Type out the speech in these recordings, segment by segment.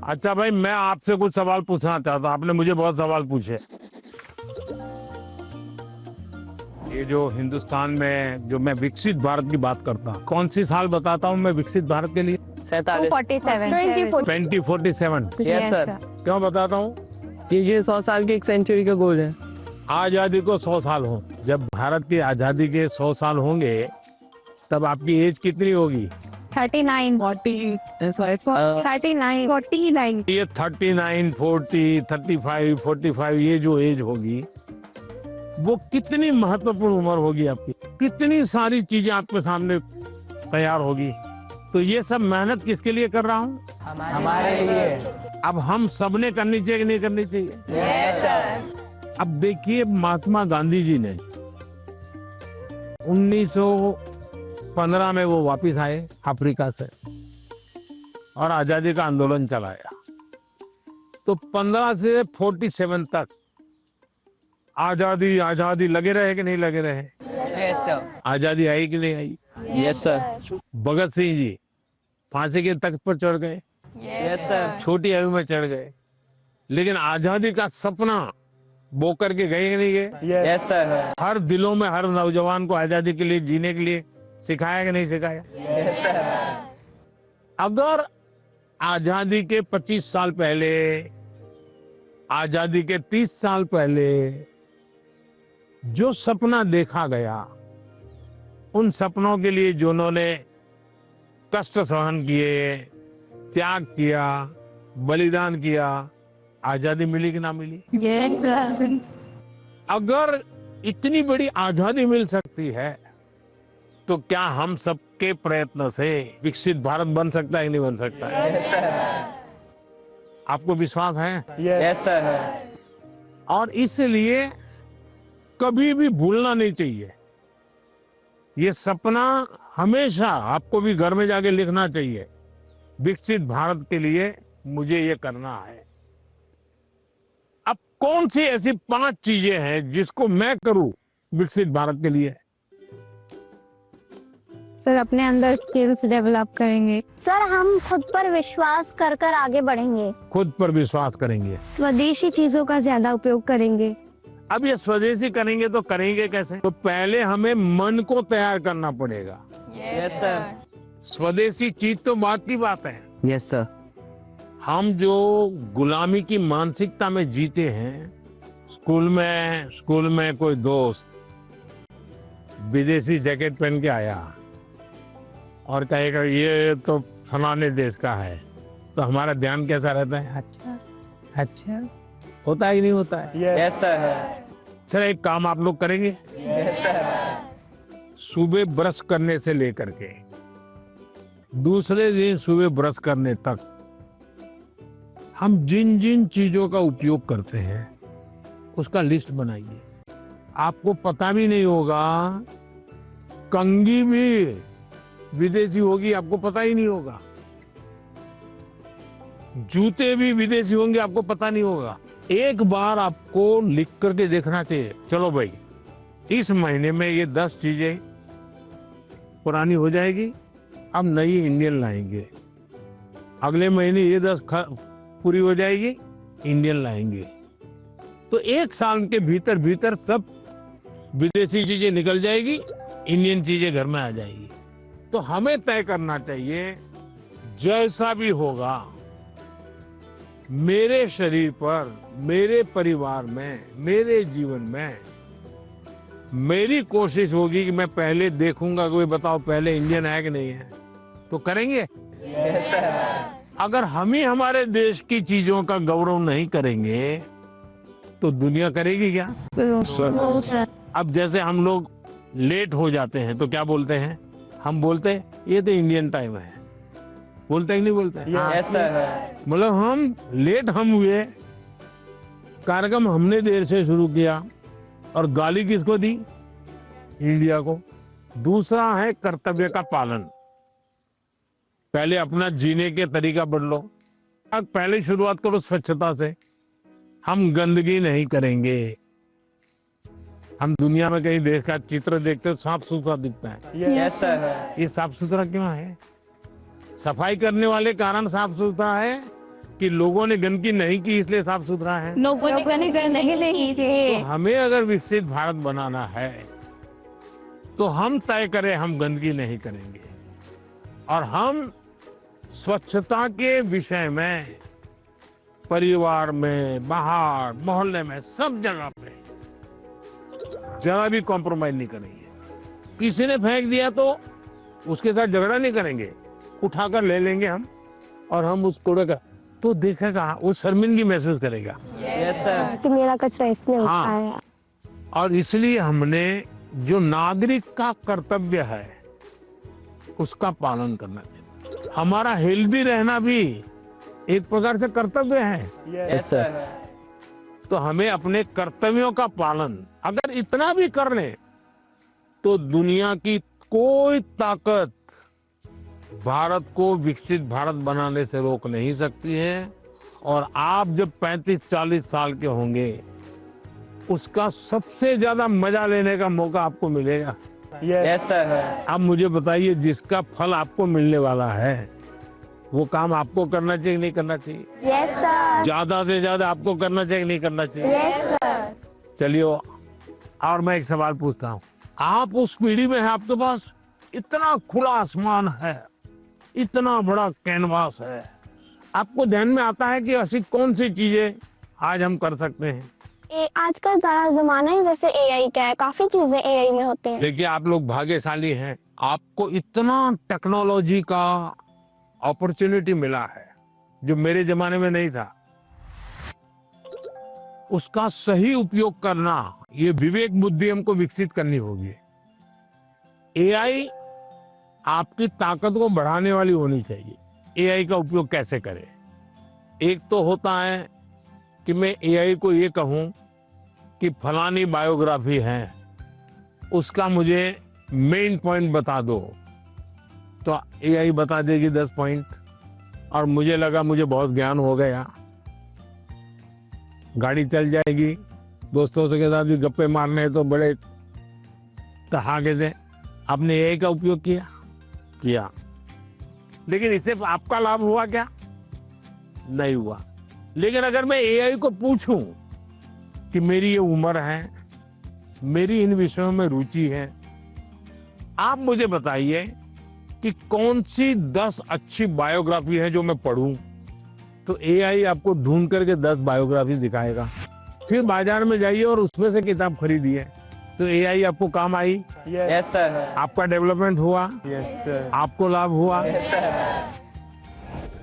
अच्छा भाई, मैं आपसे कुछ सवाल पूछना चाहता, आपने मुझे बहुत सवाल पूछे। ये जो हिंदुस्तान में जो मैं विकसित भारत की बात करता हूँ, कौन सी साल बताता हूँ मैं विकसित भारत के लिए? 2047। Yes sir. क्यों बताता हूँ? ये 100 साल की एक सेंचुरी का गोल है। आजादी को 100 साल हो, जब भारत की आजादी के 100 साल होंगे तब आपकी एज कितनी होगी? 39 ये 39, 40, 35, 45 ये जो एज होगी वो कितनी महत्वपूर्ण उम्र होगी आपकी, कितनी सारी चीजें आपके सामने तैयार होगी। तो ये सब मेहनत किसके लिए कर रहा हूँ? हमारे लिए। अब हम सबने करनी चाहिए कि नहीं करनी चाहिए? Yes sir. अब देखिए, महात्मा गांधी जी ने 1915 में वो वापिस आए अफ्रीका से और आजादी का आंदोलन चलाया। तो 15 से 47 तक आजादी आजादी लगे रहे कि नहीं लगे रहे? Yes sir. आजादी आई कि नहीं आई? Yes sir. भगत सिंह जी फांसी के तख्त पर चढ़ गए, यस सर। छोटी आयु में चढ़ गए, लेकिन आजादी का सपना बो करके गए कि नहीं गए? Yes sir. हर दिलों में हर नौजवान को आजादी के लिए जीने के लिए सिखाया कि नहीं सिखाया? Yes sir. अगर आजादी के 25 साल पहले, आजादी के 30 साल पहले जो सपना देखा गया, उन सपनों के लिए जिन्होंने कष्ट सहन किए, त्याग किया, बलिदान किया, आजादी मिली कि ना मिली? यस। अगर इतनी बड़ी आजादी मिल सकती है तो क्या हम सबके प्रयत्न से विकसित भारत बन सकता है कि नहीं बन सकता है? Yes sir. आपको विश्वास है? Yes sir. और इसलिए कभी भी भूलना नहीं चाहिए। ये सपना हमेशा आपको भी घर में जाके लिखना चाहिए। विकसित भारत के लिए मुझे ये करना है। अब कौन सी ऐसी 5 चीजें हैं जिसको मैं करूं विकसित भारत के लिए? सर, अपने अंदर स्किल्स डेवलप करेंगे। सर, हम खुद पर विश्वास कर कर आगे बढ़ेंगे। खुद पर विश्वास करेंगे। स्वदेशी चीजों का ज्यादा उपयोग करेंगे। अब ये स्वदेशी करेंगे तो करेंगे कैसे? तो पहले हमें मन को तैयार करना पड़ेगा। Yes sir. स्वदेशी चीज तो बात की बात है। Yes sir. हम जो गुलामी की मानसिकता में जीते हैं, स्कूल में कोई दोस्त विदेशी जैकेट पहन के आया और कहेगा ये तो फलाने देश का है, तो हमारा ध्यान कैसा रहता है? अच्छा अच्छा, होता है कि नहीं होता है? Yes sir. सर, एक काम आप लोग करेंगे? Yes sir. सुबह ब्रश करने से लेकर के दूसरे दिन सुबह ब्रश करने तक हम जिन जिन चीजों का उपयोग करते हैं उसका लिस्ट बनाइए। आपको पता भी नहीं होगा, कंघी भी विदेशी होगी, आपको पता ही नहीं होगा। जूते भी विदेशी होंगे, आपको पता नहीं होगा। एक बार आपको लिख करके देखना चाहिए, चलो भाई इस महीने में ये 10 चीजें पुरानी हो जाएगी, अब नई इंडियन लाएंगे। अगले महीने ये 10 पूरी हो जाएगी, इंडियन लाएंगे। तो 1 साल के भीतर भीतर सब विदेशी चीजें निकल जाएगी, इंडियन चीजें घर में आ जाएगी। तो हमें तय करना चाहिए, जैसा भी होगा मेरे शरीर पर, मेरे परिवार में, मेरे जीवन में, मेरी कोशिश होगी कि मैं पहले देखूंगा कि बताओ पहले इंडियन है कि नहीं है, तो करेंगे। Yes sir. अगर हम ही हमारे देश की चीजों का गौरव नहीं करेंगे तो दुनिया करेगी क्या? सर, अब जैसे हम लोग लेट हो जाते हैं तो क्या बोलते हैं? हम बोलते हैं ये तो इंडियन टाइम है, बोलते हैं कि नहीं बोलते हैं? Yes sir. मतलब हम लेट हम हुए, कार्यक्रम हमने देर से शुरू किया और गाली किसको दी? इंडिया को। दूसरा है कर्तव्य का पालन। पहले अपना जीने के तरीका बदलो। अब पहले शुरुआत करो स्वच्छता से। हम गंदगी नहीं करेंगे। हम दुनिया में कहीं देश का चित्र देखते हो साफ सुथरा दिखता है, यस सर। ये साफ सुथरा क्यों है? सफाई करने वाले कारण साफ सुथरा है कि लोगों ने गंदगी नहीं की इसलिए साफ सुथरा है। लोगों ने गंदगी नहीं तो की। हमें अगर विकसित भारत बनाना है तो हम तय करें हम गंदगी नहीं करेंगे और हम स्वच्छता के विषय में परिवार में, बाहर, मोहल्ले में, सब जगह पे जरा भी कॉम्प्रोमाइज नहीं करेंगे। किसी ने फेंक दिया तो उसके साथ झगड़ा नहीं करेंगे, उठाकर ले लेंगे हम और हम उस कूड़े का तो देखेगा, वो शर्मिंदगी महसूस करेगा। Yes sir. कि मेरा कचरा इसने हाँ। उठाया। और इसलिए हमने जो नागरिक का कर्तव्य है उसका पालन करना चाहिए। हमारा हेल्दी रहना भी एक प्रकार से कर्तव्य है। Yes sir. तो हमें अपने कर्तव्यों का पालन अगर इतना भी कर लें तो दुनिया की कोई ताकत भारत को विकसित भारत बनाने से रोक नहीं सकती है। और आप जब 35-40 साल के होंगे उसका सबसे ज्यादा मजा लेने का मौका आपको मिलेगा। Yes sir. अब मुझे बताइए, जिसका फल आपको मिलने वाला है वो काम आपको करना चाहिए नहीं करना चाहिए? Yes sir. ज्यादा से ज्यादा आपको करना चाहिए नहीं करना चाहिए? Yes sir. चलिए, और मैं एक सवाल पूछता हूँ। आप उस पीढ़ी में है, आपके पास इतना खुला आसमान है, इतना बड़ा कैनवास है, आपको ध्यान में आता है कि ऐसी कौन सी चीजें आज हम कर सकते हैं? आजकल सारा जमाना ही जैसे एआई का है, काफी चीजें एआई में होती हैं। देखिए, आप लोग भाग्यशाली हैं, आपको इतना टेक्नोलॉजी का अपॉर्चुनिटी मिला है जो मेरे जमाने में नहीं था। उसका सही उपयोग करना, ये विवेक बुद्धि हमको विकसित करनी होगी। एआई आपकी ताकत को बढ़ाने वाली होनी चाहिए। एआई का उपयोग कैसे करें? एक तो होता है कि मैं एआई को ये कहूं कि फलानी बायोग्राफी है, उसका मुझे मेन पॉइंट बता दो, तो एआई बता देगी 10 पॉइंट और मुझे लगा मुझे बहुत ज्ञान हो गया, गाड़ी चल जाएगी, दोस्तों के साथ भी गप्पे मारने हैं तो बड़े तहाके से। आपने एआई का उपयोग किया, लेकिन इससे आपका लाभ हुआ क्या? नहीं हुआ। लेकिन अगर मैं एआई को पूछूं कि मेरी ये उम्र है, मेरी इन विषयों में रुचि है, आप मुझे बताइए कि कौन सी 10 अच्छी बायोग्राफी है जो मैं पढूं, तो एआई आपको ढूंढ करके 10 बायोग्राफी दिखाएगा। फिर बाजार में जाइए और उसमें से किताब खरीदिए, तो एआई आपको काम आई, यस सर। आपका डेवलपमेंट हुआ, यस सर। आपको लाभ हुआ। Yes sir.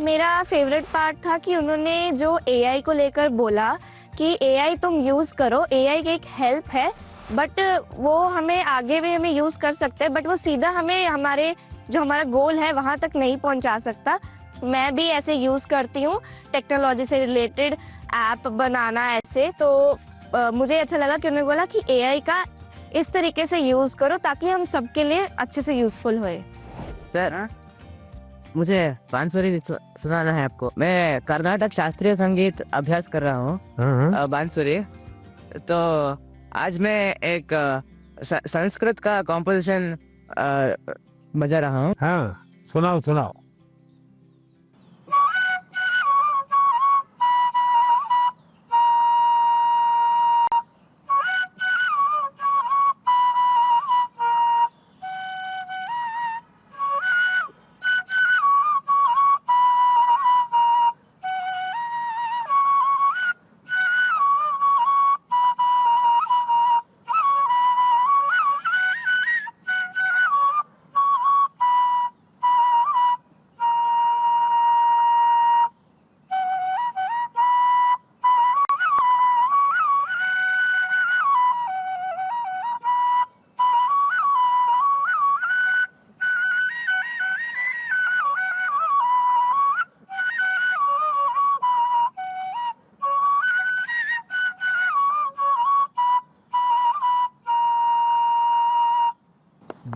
मेरा फेवरेट पार्ट था कि उन्होंने जो एआई को लेकर बोला कि एआई तुम यूज़ करो, एआई की एक हेल्प है, बट वो हमें आगे भी हमें यूज़ कर सकते हैं, बट वो सीधा हमें हमारा गोल है वहाँ तक नहीं पहुँचा सकता। मैं भी ऐसे यूज़ करती हूँ टेक्नोलॉजी से रिलेटेड ऐप बनाना ऐसे, तो मुझे अच्छा लगा कि उन्होंने बोला कि एआई का इस तरीके से यूज़ करो ताकि हम सबके लिए अच्छे से यूज़फुल होए। सर, मुझे बांसुरी सुनाना है आपको। मैं कर्नाटक शास्त्रीय संगीत अभ्यास कर रहा हूँ, बांसुरी। तो आज मैं एक संस्कृत का कॉम्पोजिशन बजा रहा हूँ। हाँ, सुनाओ।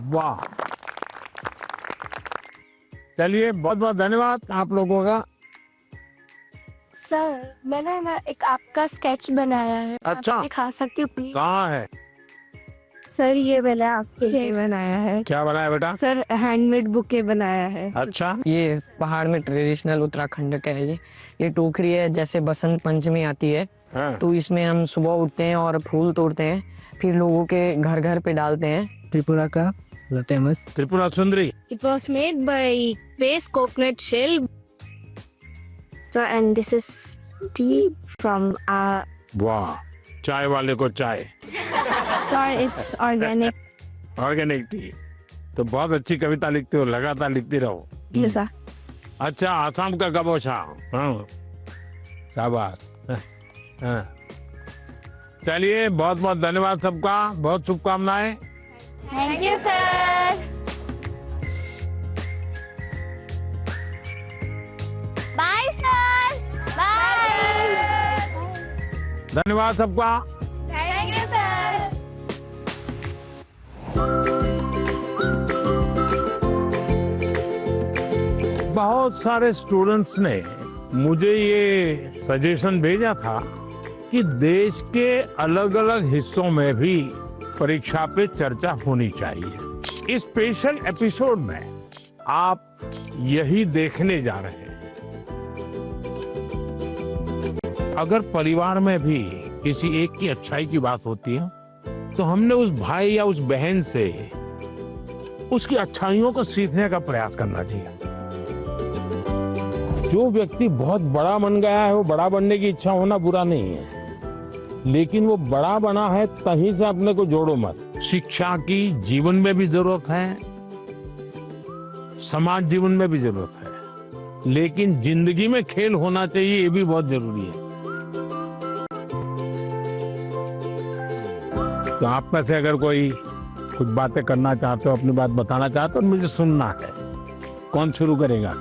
वाह, चलिए, बहुत बहुत धन्यवाद आप लोगों का। सर, मैंने ना एक आपका स्केच बनाया है, अच्छा। आप दिखा सकती हूँ प्लीज? कहाँ है? सर ये मैंने आपके लिए बनाया है। क्या बनाया बेटा? सर हैंडमेड बुके बनाया है। अच्छा, ये पहाड़ में ट्रेडिशनल उत्तराखंड का है ये टोकरी है। जैसे बसंत पंचमी आती है हाँ। तो इसमें हम सुबह उठते हैं और फूल तोड़ते हैं, फिर लोगों के घर घर पे डालते हैं। त्रिपुरा का famous Tripura Sundari. It was made by base coconut shell. So and this is tea from वाह, चाय वाले को चाय, sorry it's organic. Organic T. तो बहुत अच्छी कविता लिखते हो, लगातार लिखती रहो। Yes, sir. अच्छा, आसाम का गबोशा। हाँ, शाबाश। हाँ। चलिए, बहुत बहुत धन्यवाद सबका, बहुत शुभकामनाएं। Thank you, sir. Bye, sir. Bye. धन्यवाद सबका। Thank you, sir. बहुत सारे स्टूडेंट्स ने मुझे ये सजेशन भेजा था कि देश के अलग अलग हिस्सों में भी परीक्षा पे चर्चा होनी चाहिए। इस स्पेशल एपिसोड में आप यही देखने जा रहे हैं। अगर परिवार में भी किसी एक की अच्छाई की बात होती है तो हमने उस भाई या उस बहन से उसकी अच्छाइयों को सीखने का प्रयास करना चाहिए। जो व्यक्ति बहुत बड़ा बन गया है, वो बड़ा बनने की इच्छा होना बुरा नहीं है, लेकिन वो बड़ा बना है तहीं से अपने को जोड़ो मत। शिक्षा की जीवन में भी जरूरत है, समाज जीवन में भी जरूरत है, लेकिन जिंदगी में खेल होना चाहिए, ये भी बहुत जरूरी है। तो आप में से अगर कोई कुछ बातें करना चाहते हो, अपनी बात बताना चाहते हो, मुझे सुनना है। कौन शुरू करेगा?